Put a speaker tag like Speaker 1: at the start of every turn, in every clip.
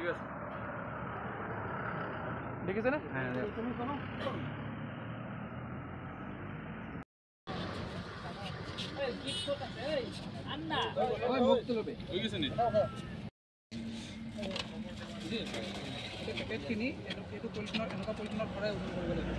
Speaker 1: ঠিক আছে দেখিছে না হ্যাঁ তুমি শোনো এই কি করতেছে এই আন্না ওই মুখ তুলবে হই গেছে নি এটা প্যাকেট কিনি এটো পলিথিনৰ এনেকা পলিথিনৰ ভৰাই ওজন কৰিব লাগিব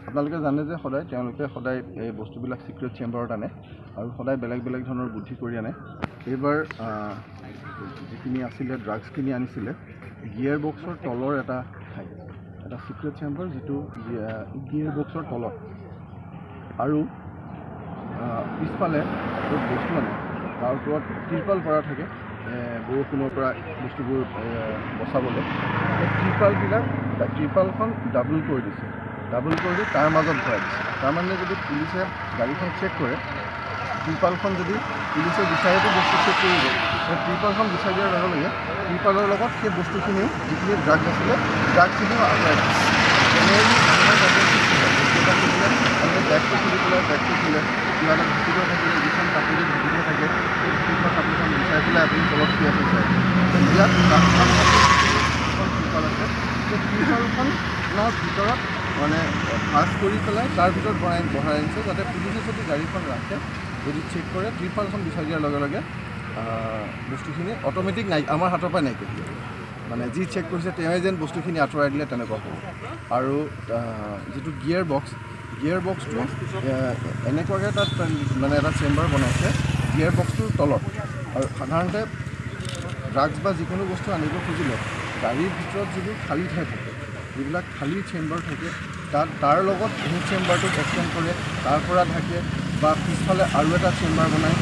Speaker 2: আপোনালোকে জানে যে সদায় এই বস্তুবিলাক সিক্ৰেট চেম্বাৰত আনে আৰু সদায় বেলেগ বেলেগ ধৰণৰ বুদ্ধি কৰি আনে এইবাৰ যিখিনি আছিলে ড্ৰাগছখিনি আনিছিলে গিয়াৰ বক্সৰ তলৰ এটা সিক্ৰেট চেম্বাৰ যিটো গিয়াৰ বক্সৰ তলত আৰু পিছফালে য'ত বস্তু আনে তাৰ ওপৰত ত্ৰিপাল পৰা থাকে বৰষুণৰ পৰা বস্তুবোৰ বচাবলৈ ত্ৰিপালবিলাক ত্ৰিপালখন ডাবল কৰি দিছে ডাবল কৰি তাৰ মাজত ভৰাই দিছে তাৰমানে যদি পুলিচে গাড়ীখন চেক কৰে ত্ৰিপালখন যদি পুলিচে বিচাৰিটো বস্তু চেক কৰিব সেই ত্ৰিপালখন বিচাৰি দিয়াৰ লগে লগে ত্ৰিপালৰ লগত সেই বস্তুখিনি যিখিনি ড্ৰাগছ আছিলে ড্ৰাগছখিনিও আঁতৰাই দিছে জেনেৰেলি আমি বেগটো খুলি পেলাই বেগটো খোলে কিবা এটা ঢাকিব থাকিলে যিখন কাপোৰে ঢাকিব থাকে সেই ঢাকিব কাপোৰখন বিচাৰি পেলাই আপুনি তলত কি আছে চাই ইয়াত ত্ৰিপাল আছে সেই ত্ৰিপালখনৰ ভিতৰত মানে ভাজ কৰি পেলাই তাৰ ভিতৰত বঢ়াই আনিছে যাতে পুলিচে যদি গাড়ীখন ৰাখে যদি চেক কৰে ত্ৰিপালখন বিচাৰি দিয়াৰ লগে লগে বস্তুখিনি অট'মেটিক আমাৰ হাতৰ পৰা নাইকিয়া দিয়ে মানে যি চেক কৰিছে তেওঁৱে যেন বস্তুখিনি আঁতৰাই দিলে তেনেকুৱা হ'ব আৰু যিটো গিয়াৰ বক্সটো এনেকুৱাকৈ তাত মানে এটা চেম্বাৰ বনাইছে গিয়াৰ বক্সটোৰ তলত আৰু সাধাৰণতে ড্ৰাগছ বা যিকোনো বস্তু আনিব খুজিলে গাড়ীৰ ভিতৰত যিবোৰ খালী ঠাই থাকে যিবিলাক খালী চেম্বাৰ থাকে তাৰ লগত সেই চেম্বাৰটো এক্সটেণ্ড কৰে তাৰ পৰা ঢাকে বা পিছফালে আৰু এটা চেম্বাৰ বনায়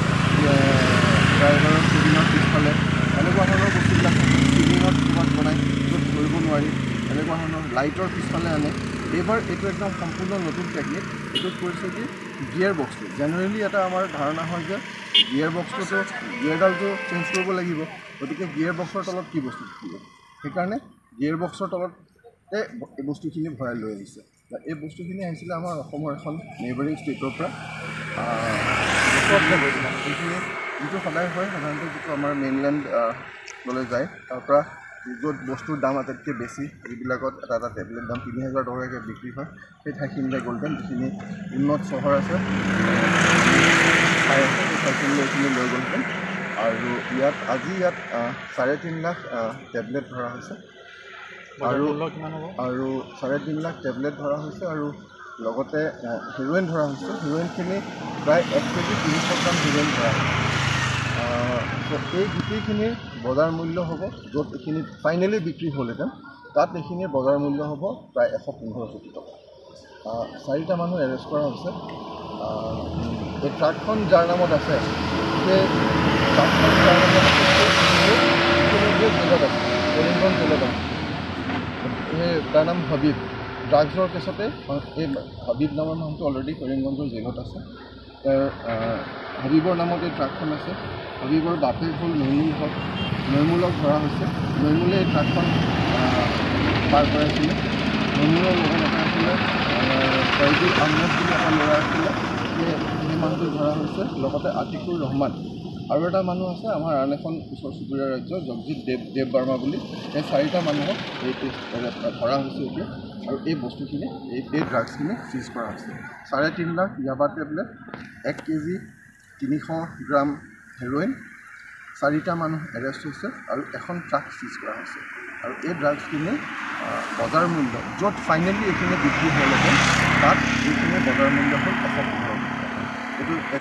Speaker 2: ড্ৰাইভাৰৰ কেবিনৰ পিছফালে এনেকুৱা ধৰণৰ বস্তুবিলাক চিলিঙত ক'ৰবাত বনায় য'ত ধৰিব নোৱাৰি এনেকুৱা ধৰণৰ লাইটৰ পিছফালে আনে এইবাৰ এইটো একদম সম্পূৰ্ণ নতুন টেকনিক এইটোত কৰিছে কি গিয়াৰ বক্সটো জেনেৰেলি এটা আমাৰ ধাৰণা হয় যে গিয়াৰ বক্সটোতো গিয়াৰডালটো চেঞ্জ কৰিব লাগিব গতিকে গিয়াৰ বক্সৰ তলত কি বস্তু থাকিব সেইকাৰণে গিয়াৰ বক্সৰ তলত এই বস্তুখিনি ভৰাই লৈ আহিছে এই বস্তুখিনি আহিছিলে আমাৰ অসমৰ এখন নেইবাৰিং ষ্টেটৰ পৰা এইখিনি যিটো সদায় হয় সাধাৰণতে যিটো আমাৰ মেইনলেণ্ডলৈ যায় তাৰ পৰা য'ত বস্তুৰ দাম আটাইতকৈ বেছি যিবিলাকত এটা টেবলেট দাম ৩,০০০ টকাকৈ বিক্ৰী হয় সেই ঠাইখিনিলৈ গ'লহেঁতেন যিখিনি উন্নত চহৰ আছে ঠাই আছে সেই ঠাইখিনিলৈ এইখিনি লৈ গ'লহেঁতেন আৰু আজি ইয়াত ৩.৫ লাখ টেবলেট ধৰা হৈছে আৰু ৩.৫ লাখ টেবলেট ধৰা হৈছে আৰু লগতে হিৰ'ইন ধৰা হৈছে হিৰ'ইনখিনি প্ৰায় ১ কেজি ৩০০ গ্ৰাম হিৰ'ইন ধৰা হৈছে এই গোটেইখিনিৰ বজাৰ মূল্য হ'ব য'ত এইখিনি ফাইনেলি বিক্ৰী হ'লহেঁতেন তাত এইখিনিৰ বজাৰ মূল্য হ'ব প্ৰায় ১১৫ কোটি টকা ৪টা মানুহ এৰেষ্ট কৰা হৈছে এই ট্ৰাকখন যাৰ নামত আছে সেই ট্ৰাকখন যাৰ নামত আছে ইতিমধ্যে জেলত আছে কৰিমগঞ্জ জেলত আছে তাৰ নাম হাবিব ড্ৰাগছৰ কেছতে এই হাবিব নামৰ মানুহটো অলৰেডি কৰিমগঞ্জৰ জেলত আছে হাবিবৰ নামত এই ট্ৰাকখন আছে হাবিবৰ বাপেক হ'ল নৈমুলক ধৰা হৈছে নৈমুলে এই ট্ৰাকখন পাৰ কৰাইছিলে নৈমুলৰ লগত এটা আছিলে ফয়জুল আহমেদ বুলি এটা ল'ৰা আছিলে সেই মানুহটো ধৰা হৈছে লগতে আতিকুৰ ৰহমান আৰু এটা মানুহ আছে আমাৰ আন এখন ওচৰ চুবুৰীয়া ৰাজ্য জগজিৎ দেৱ বাৰ্মা বুলি এই ৪টা মানুহক এই ধৰা হৈছে এতিয়া আৰু এই বস্তুখিনি এই ড্ৰাগছখিনি চিজ কৰা হৈছে ৩.৫ লাখ ইয়াবা টেবলেট 1 কেজি ৩০০ গ্ৰাম হেৰ'ইন ৪টা মানুহ এৰেষ্ট হৈছে আৰু এখন ট্ৰাক চিজ কৰা হৈছে আৰু এই ড্ৰাগছখিনি বজাৰ মূল্য য'ত ফাইনেলি এইখিনি বিক্ৰী হ'লহেঁতেন তাত এইখিনি বজাৰ মূল্য হ'ল ১১৫ এইটো
Speaker 1: এই